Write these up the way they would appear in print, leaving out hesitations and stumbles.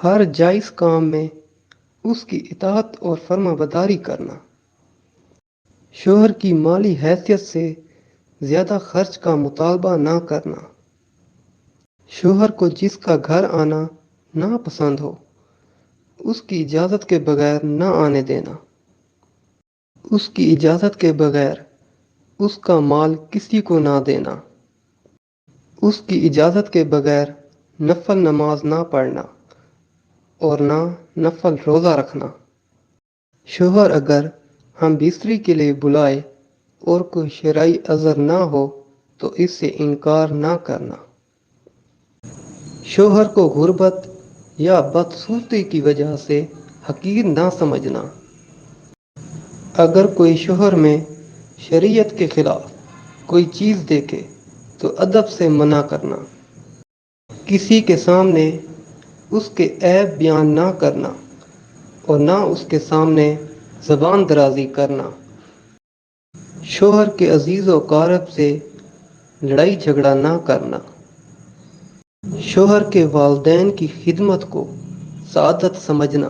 ہر جائز کام میں اس کی اطاعت اور فرما برداری کرنا، شوہر کی مالی حیثیت سے زیادہ خرچ کا مطالبہ نہ کرنا، شوہر کو جس کا گھر آنا ناپسند ہو اس کی اجازت کے بغیر نہ آنے دینا، اس کی اجازت کے بغیر اس کا مال کسی کو نہ دینا، اس کی اجازت کے بغیر نفل نماز نہ پڑھنا اور نہ نفل روزہ رکھنا۔ شوہر اگر ہم بستری کے لیے بلائے اور کوئی شرعی عذر نہ ہو تو اس سے انکار نہ کرنا۔ شوہر کو غربت یا بدصورتی کی وجہ سے حقیر نہ سمجھنا۔ اگر کوئی شوہر میں شریعت کے خلاف کوئی چیز دیکھے تو ادب سے منع کرنا، کسی کے سامنے اس کے عیب بیان نہ کرنا اور نہ اس کے سامنے زبان درازی کرنا۔ شوہر کے عزیز و اقارب سے لڑائی جھگڑا نہ کرنا۔ شوہر کے والدین کی خدمت کو سعادت سمجھنا۔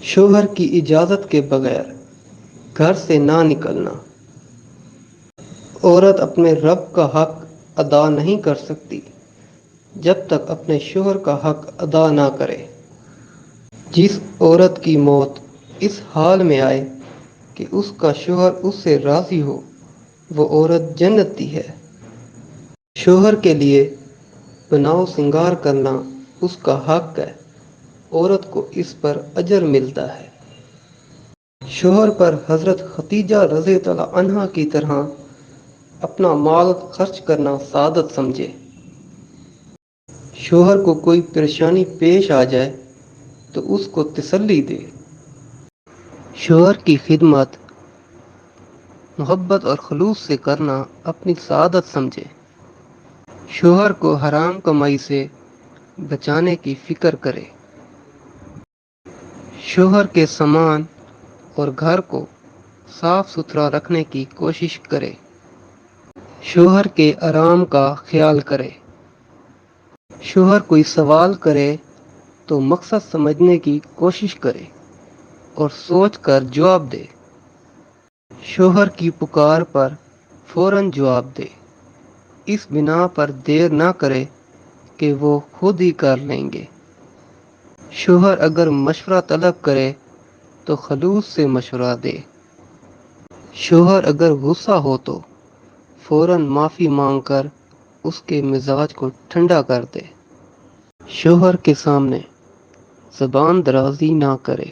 شوہر کی اجازت کے بغیر گھر سے نہ نکلنا۔ عورت اپنے رب کا حق ادا نہیں کر سکتی جب تک اپنے شوہر کا حق ادا نہ کرے۔ جس عورت کی موت اس حال میں آئے کہ اس کا شوہر اس سے راضی ہو وہ عورت جنتی ہے۔ شوہر کے لیے بناؤ سنگار کرنا اس کا حق ہے، عورت کو اس پر اجر ملتا ہے۔ شوہر پر حضرت خدیجہ رضی اللہ عنہا کی طرح اپنا مال خرچ کرنا سعادت سمجھے۔ شوہر کو کوئی پریشانی پیش آ جائے تو اس کو تسلی دے۔ شوہر کی خدمت محبت اور خلوص سے کرنا اپنی سعادت سمجھے۔ شوہر کو حرام کمائی سے بچانے کی فکر کرے۔ شوہر کے سامان اور گھر کو صاف ستھرا رکھنے کی کوشش کرے۔ شوہر کے آرام کا خیال کرے۔ شوہر کوئی سوال کرے تو مقصد سمجھنے کی کوشش کرے اور سوچ کر جواب دے۔ شوہر کی پکار پر فوراً جواب دے، اس بنا پر دیر نہ کرے کہ وہ خود ہی کر لیں گے۔ شوہر اگر مشورہ طلب کرے تو خلوص سے مشورہ دے۔ شوہر اگر غصہ ہو تو فوراً معافی مانگ کر اس کے مزاج کو ٹھنڈا کر دے۔ شوہر کے سامنے زبان درازی نہ کرے۔